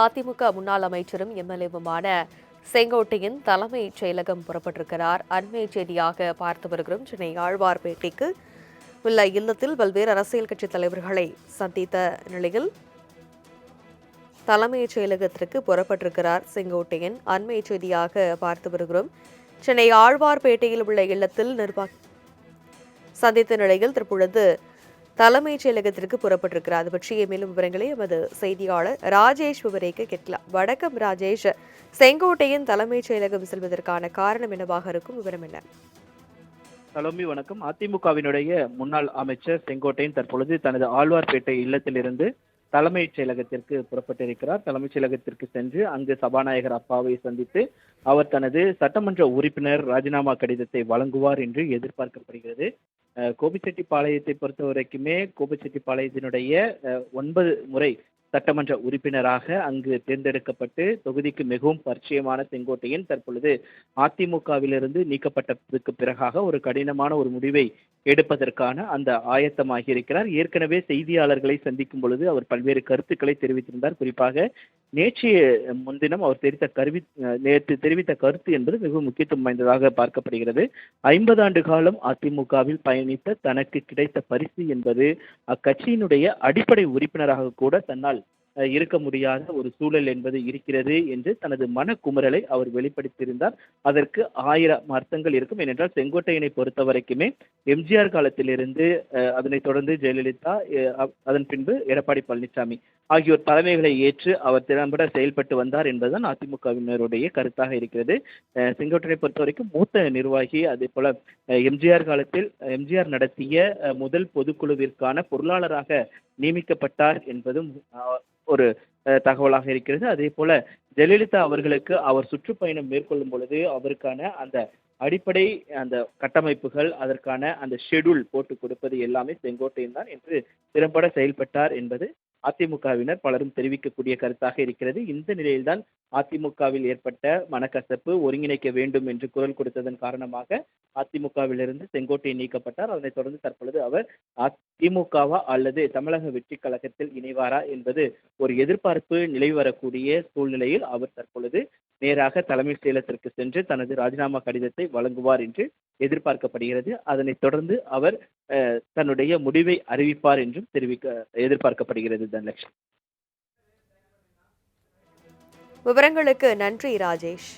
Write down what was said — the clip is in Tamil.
அதிமுக முன்னாள் அமைச்சரும் எம்எல்ஏவுமான செங்கோட்டையின் தலைமைச் செயலகம் புறப்பட்டிருக்கிறார். அண்மை செய்தியாக பார்த்து வருகிறோம். சென்னை ஆழ்வார்பேட்டைக்கு உள்ள இல்லத்தில் பல்வேறு அரசியல் கட்சித் தலைவர்களை சந்தித்த நிலையில் தலைமைச் செயலகத்திற்கு புறப்பட்டிருக்கிறார் செங்கோட்டையன். அண்மை செய்தியாக பார்த்து வருகிறோம். சென்னை ஆழ்வார்பேட்டையில் உள்ள இல்லத்தில் சந்தித்த நிலையில் தற்பொழுது தலைமைச் செயலகத்திற்கு புறப்பட்டிருக்கிறார். அது பற்றிய மேலும் விவரங்களை எமது செய்தியாளர் ராஜேஷ் விவரிக்க கேட்கலாம். வணக்கம் ராஜேஷ். செங்கோட்டையின் தலைமைச் செயலகம் செல்வதற்கான காரணம் என்னவாக இருக்கும்? விவரம் என்ன? சலோமி வணக்கம். அதிமுகவினுடைய முன்னாள் அமைச்சர் செங்கோட்டையன் தற்பொழுது தனது ஆழ்வார்பேட்டை இல்லத்திலிருந்து தலைமைச் செயலகத்திற்கு புறப்பட்டிருக்கிறார். தலைமைச் செயலகத்திற்கு சென்று அங்கு சபாநாயகர் அப்பாவை சந்தித்து அவர் தனது சட்டமன்ற உறுப்பினர் ராஜினாமா கடிதத்தை வழங்குவார் என்று எதிர்பார்க்கப்படுகிறது. கோபிச்செட்டிப்பாளையத்தை பொறுத்த வரைக்குமே கோபிச்செட்டிப்பாளையத்தினுடைய 9 முறை சட்டமன்ற உறுப்பினராக அங்கு தேர்ந்தெடுக்கப்பட்டு தொகுதிக்கு மிகவும் பரிச்சயமான செங்கோட்டையன் தற்பொழுது அதிமுகவிலிருந்து நீக்கப்பட்டதற்கு பிறகாக ஒரு கடினமான ஒரு முடிவை எடுப்பதற்கான அந்த ஆயத்தமாகி இருக்கிறார். ஏற்கனவே செய்தியாளர்களை சந்திக்கும் பொழுது அவர் பல்வேறு கருத்துக்களை தெரிவித்திருந்தார். குறிப்பாக நேற்றைய முன்தினம் அவர் நேற்று தெரிவித்த கருத்து என்பது மிகவும் முக்கியத்துவம் வாய்ந்ததாக பார்க்கப்படுகிறது. 50 ஆண்டு காலம் அதிமுகவில் பயணித்த தனக்கு கிடைத்த பரிசு என்பது அக்கட்சியினுடைய அடிப்படை உறுப்பினராக கூட தன்னால் இருக்க முடியாத ஒரு சூழல் என்பது இருக்கிறது என்று தனது மனக்குமுறலை அவர் வெளிப்படுத்தியிருந்தார். அதற்கு 1000 அர்த்தங்கள் இருக்கும். ஏனென்றால் செங்கோட்டையனை பொறுத்த வரைக்குமே எம்ஜிஆர் காலத்திலிருந்து அதனைத் தொடர்ந்து ஜெயலலிதா, அதன் பின்பு எடப்பாடி பழனிசாமி ஆகியோர் தலைமைகளை ஏற்று அவர் திறம்பட செயல்பட்டு வந்தார் என்பதுதான் அதிமுகவினருடைய கருத்தாக இருக்கிறது. செங்கோட்டையனை பொறுத்த வரைக்கும் மூத்த நிர்வாகி. அதே போல எம்ஜிஆர் காலத்தில் எம்ஜிஆர் நடத்திய முதல் பொதுக்குழுவிற்கான பொருளாளராக நியமிக்கப்பட்டார் என்பதும் ஒரு தகவலாக இருக்கிறது. அதே போல ஜெயலலிதா அவர்களுக்கு அவர் சுற்றுப்பயணம் மேற்கொள்ளும் பொழுது அவருக்கான அந்த அடிப்படை அந்த கட்டமைப்புகள், அதற்கான அந்த ஷெட்யூல் போட்டு கொடுப்பது எல்லாமே செங்கோட்டையன் தான் என்று திறம்பட செயல்பட்டார் என்பது அதிமுகவினர் பலரும் தெரிவிக்கக்கூடிய கருத்தாக இருக்கிறது. இந்த நிலையில்தான் அதிமுகவில் ஏற்பட்ட மனக்கசப்பு ஒருங்கிணைக்க வேண்டும் என்று குரல் கொடுத்ததன் காரணமாக அதிமுகவிலிருந்து செங்கோட்டையன் நீக்கப்பட்டார். அதனைத் தொடர்ந்து தற்பொழுது அவர் அதிமுகவா அல்லது தமிழக வெற்றி கழகத்தில் இணைவாரா என்பது ஒரு எதிர்பார்ப்பு நிலவி வரக்கூடிய சூழ்நிலையில் அவர் தற்பொழுது நேராக தலைமைச் செயலகத்திற்கு சென்று தனது ராஜினாமா கடிதத்தை வழங்குவார் என்று எதிர்பார்க்கப்படுகிறது. அதனைத் தொடர்ந்து அவர் தன்னுடைய முடிவை அறிவிப்பார் என்றும் எதிர்பார்க்கப்படுகிறது. தனலட்சுமி, விவரங்களுக்கு நன்றி ராஜேஷ்.